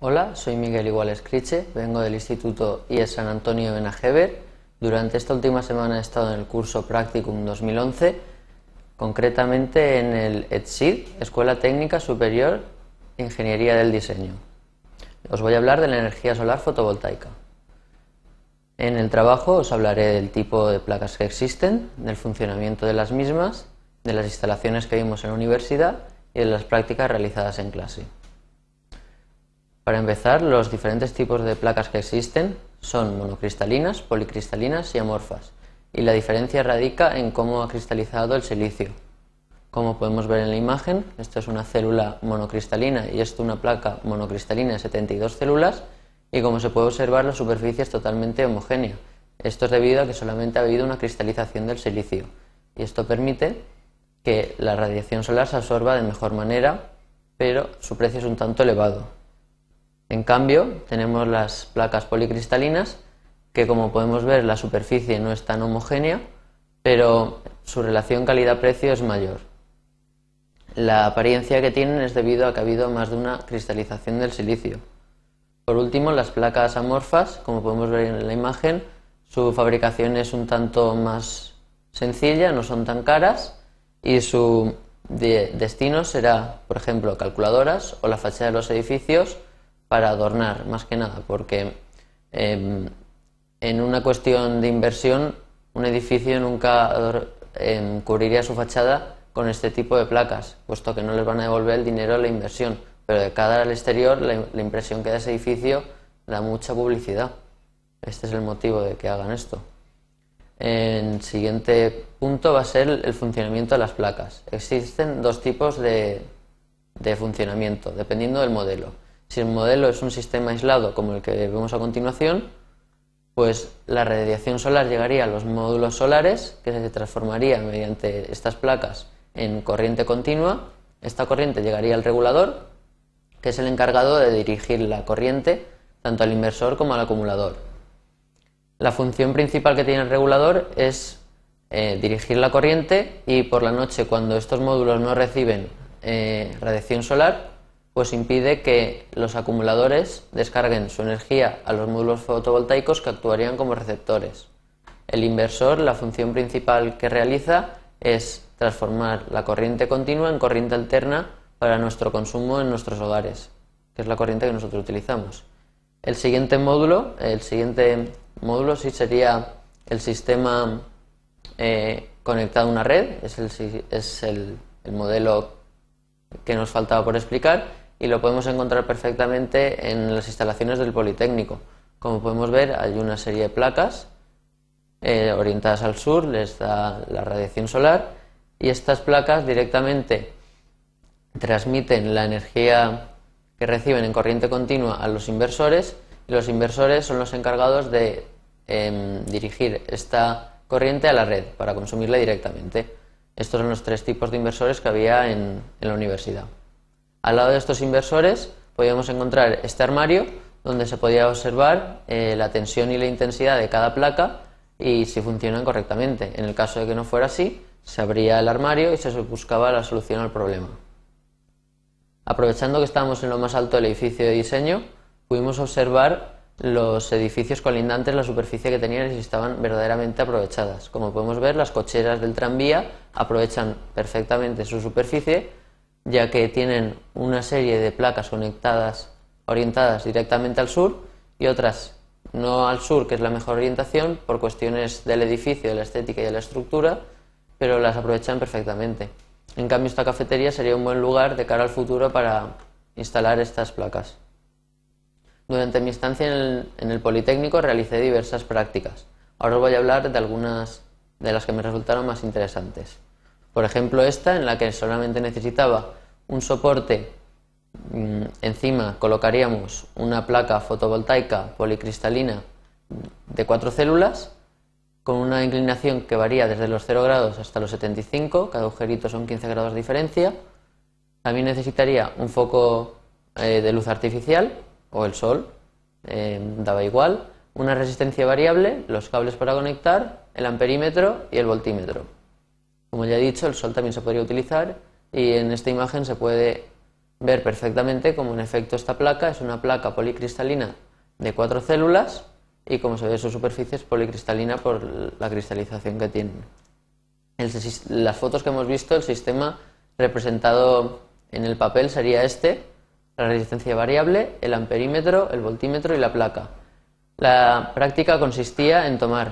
Hola, soy Miguel Igual Escriche, vengo del Instituto IES San Antonio Benajever. Durante esta última semana he estado en el curso Practicum 2011, concretamente en el ETSID, Escuela Técnica Superior de Ingeniería del Diseño. Os voy a hablar de la energía solar fotovoltaica. En el trabajo os hablaré del tipo de placas que existen, del funcionamiento de las mismas, de las instalaciones que vimos en la universidad y de las prácticas realizadas en clase. Para empezar, los diferentes tipos de placas que existen son monocristalinas, policristalinas y amorfas, y la diferencia radica en cómo ha cristalizado el silicio. Como podemos ver en la imagen, esto es una célula monocristalina y esto una placa monocristalina de 72 células, y como se puede observar, la superficie es totalmente homogénea. Esto es debido a que solamente ha habido una cristalización del silicio, y esto permite que la radiación solar se absorba de mejor manera, pero su precio es un tanto elevado. En cambio, tenemos las placas policristalinas, que como podemos ver la superficie no es tan homogénea, pero su relación calidad-precio es mayor. La apariencia que tienen es debido a que ha habido más de una cristalización del silicio. Por último, las placas amorfas, como podemos ver en la imagen, su fabricación es un tanto más sencilla, no son tan caras, y su destino será, por ejemplo, calculadoras o la fachada de los edificios, para adornar, más que nada, porque en una cuestión de inversión un edificio nunca cubriría su fachada con este tipo de placas, puesto que no les van a devolver el dinero de la inversión, pero de cara al exterior la impresión que da ese edificio da mucha publicidad. Este es el motivo de que hagan esto. El siguiente punto va a ser el funcionamiento de las placas. Existen dos tipos de funcionamiento, dependiendo del modelo. Si el modelo es un sistema aislado como el que vemos a continuación, pues la radiación solar llegaría a los módulos solares, que se transformaría mediante estas placas en corriente continua. Esta corriente llegaría al regulador, que es el encargado de dirigir la corriente tanto al inversor como al acumulador. La función principal que tiene el regulador es dirigir la corriente, y por la noche, cuando estos módulos no reciben radiación solar, pues impide que los acumuladores descarguen su energía a los módulos fotovoltaicos, que actuarían como receptores. El inversor, la función principal que realiza es transformar la corriente continua en corriente alterna para nuestro consumo en nuestros hogares, que es la corriente que nosotros utilizamos. El siguiente módulo sí sería el sistema conectado a una red, es el modelo que nos faltaba por explicar, y lo podemos encontrar perfectamente en las instalaciones del Politécnico. Como podemos ver, hay una serie de placas orientadas al sur, les da la radiación solar, y estas placas directamente transmiten la energía que reciben en corriente continua a los inversores, y los inversores son los encargados de dirigir esta corriente a la red para consumirla directamente. Estos son los tres tipos de inversores que había en la universidad. Al lado de estos inversores podíamos encontrar este armario, donde se podía observar la tensión y la intensidad de cada placa y si funcionan correctamente. En el caso de que no fuera así, se abría el armario y se buscaba la solución al problema. Aprovechando que estábamos en lo más alto del edificio de diseño, pudimos observar los edificios colindantes, la superficie que tenían y si estaban verdaderamente aprovechadas. Como podemos ver, las cocheras del tranvía aprovechan perfectamente su superficie, ya que tienen una serie de placas conectadas, orientadas directamente al sur, y otras no al sur, que es la mejor orientación por cuestiones del edificio, de la estética y de la estructura, pero las aprovechan perfectamente. En cambio, esta cafetería sería un buen lugar de cara al futuro para instalar estas placas. Durante mi estancia en el Politécnico realicé diversas prácticas. Ahora os voy a hablar de algunas de las que me resultaron más interesantes. Por ejemplo, esta, en la que solamente necesitaba un soporte, encima colocaríamos una placa fotovoltaica policristalina de 4 células, con una inclinación que varía desde los 0 grados hasta los 75, cada agujerito son 15 grados de diferencia. También necesitaría un foco de luz artificial, o el sol, daba igual, una resistencia variable, los cables para conectar, el amperímetro y el voltímetro. Como ya he dicho, el sol también se podría utilizar, y en esta imagen se puede ver perfectamente cómo en efecto esta placa es una placa policristalina de 4 células y como se ve su superficie es policristalina por la cristalización que tienen. Las fotos que hemos visto, el sistema representado en el papel sería este: la resistencia variable, el amperímetro, el voltímetro y la placa. La práctica consistía en tomar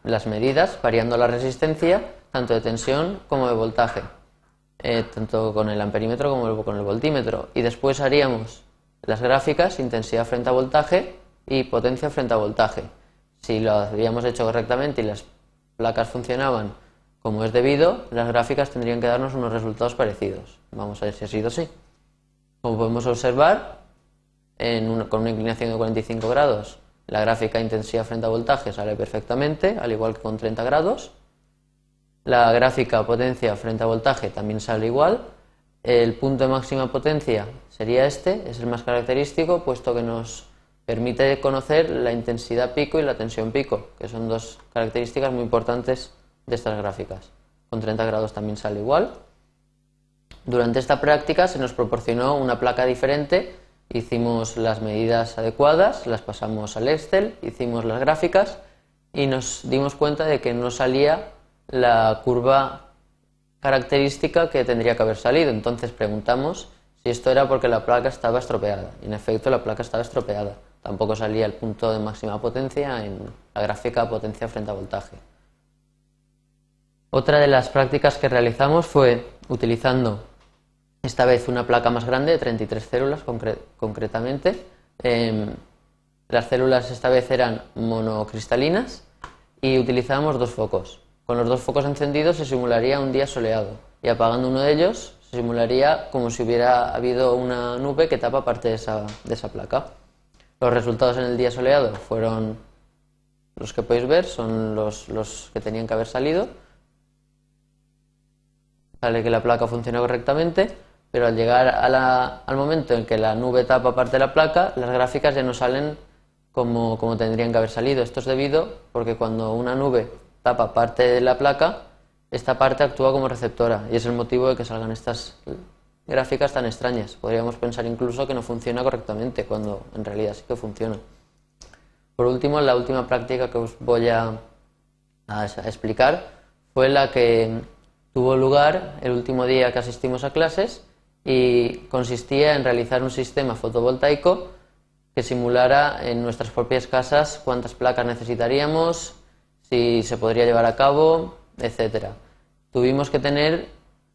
las medidas variando la resistencia tanto de tensión como de voltaje, tanto con el amperímetro como con el voltímetro, y después haríamos las gráficas, intensidad frente a voltaje y potencia frente a voltaje. Si lo habíamos hecho correctamente y las placas funcionaban como es debido, las gráficas tendrían que darnos unos resultados parecidos. Vamos a ver si ha sido así. Como podemos observar, con una inclinación de 45 grados, la gráfica intensidad frente a voltaje sale perfectamente, al igual que con 30 grados. La gráfica potencia frente a voltaje también sale igual. El punto de máxima potencia sería este, es el más característico, puesto que nos permite conocer la intensidad pico y la tensión pico, que son dos características muy importantes de estas gráficas. Con 30 grados también sale igual. Durante esta práctica se nos proporcionó una placa diferente, hicimos las medidas adecuadas, las pasamos al Excel, hicimos las gráficas y nos dimos cuenta de que no salía la curva característica que tendría que haber salido. Entonces preguntamos si esto era porque la placa estaba estropeada. Y en efecto la placa estaba estropeada. Tampoco salía el punto de máxima potencia en la gráfica potencia frente a voltaje. Otra de las prácticas que realizamos fue utilizando esta vez una placa más grande de 33 células concretamente. Las células esta vez eran monocristalinas y utilizamos dos focos. Con los dos focos encendidos se simularía un día soleado y apagando uno de ellos se simularía como si hubiera habido una nube que tapa parte de esa placa. Los resultados en el día soleado fueron los que podéis ver, son los que tenían que haber salido. Sale que la placa funciona correctamente, pero al llegar al momento en que la nube tapa parte de la placa, las gráficas ya no salen como tendrían que haber salido. Esto es debido porque cuando una nube tapa parte de la placa, esta parte actúa como receptora y es el motivo de que salgan estas gráficas tan extrañas. Podríamos pensar incluso que no funciona correctamente, cuando en realidad sí que funciona. Por último, la última práctica que os voy a explicar fue la que tuvo lugar el último día que asistimos a clases y consistía en realizar un sistema fotovoltaico que simulara en nuestras propias casas cuántas placas necesitaríamos, si se podría llevar a cabo, etc. Tuvimos que tener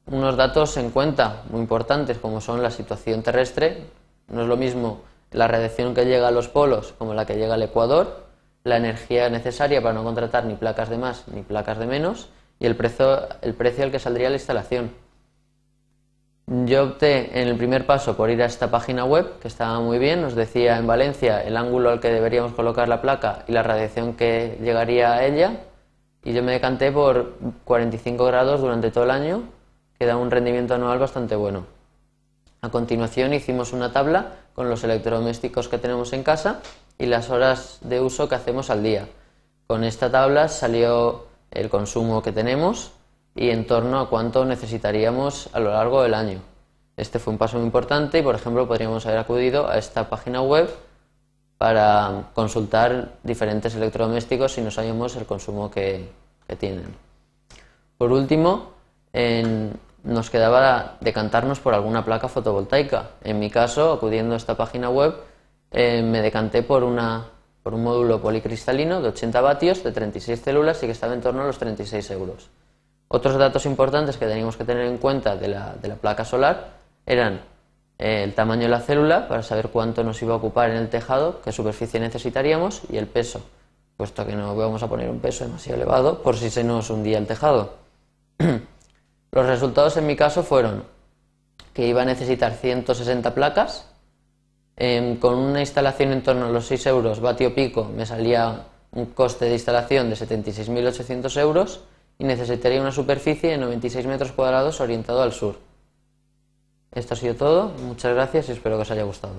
unos datos en cuenta muy importantes, como son la situación terrestre. No es lo mismo la radiación que llega a los polos como la que llega al Ecuador, la energía necesaria para no contratar ni placas de más ni placas de menos, y el precio al que saldría la instalación. Yo opté en el primer paso por ir a esta página web, que estaba muy bien, nos decía en Valencia el ángulo al que deberíamos colocar la placa y la radiación que llegaría a ella, y yo me decanté por 45 grados durante todo el año, que da un rendimiento anual bastante bueno. A continuación hicimos una tabla con los electrodomésticos que tenemos en casa y las horas de uso que hacemos al día. Con esta tabla salió el consumo que tenemos y en torno a cuánto necesitaríamos a lo largo del año. Este fue un paso muy importante y, por ejemplo, podríamos haber acudido a esta página web para consultar diferentes electrodomésticos si no sabíamos el consumo que tienen. Por último, nos quedaba decantarnos por alguna placa fotovoltaica. En mi caso, acudiendo a esta página web, me decanté por un módulo policristalino de 80 vatios, de 36 células y que estaba en torno a los 36 euros. Otros datos importantes que teníamos que tener en cuenta de la placa solar eran el tamaño de la célula, para saber cuánto nos iba a ocupar en el tejado, qué superficie necesitaríamos, y el peso, puesto que no vamos a poner un peso demasiado elevado por si se nos hundía el tejado. Los resultados en mi caso fueron que iba a necesitar 160 placas. Con una instalación en torno a los 6 euros vatio pico me salía un coste de instalación de 76.800 euros y necesitaría una superficie de 96 metros cuadrados orientado al sur. Esto ha sido todo, muchas gracias y espero que os haya gustado.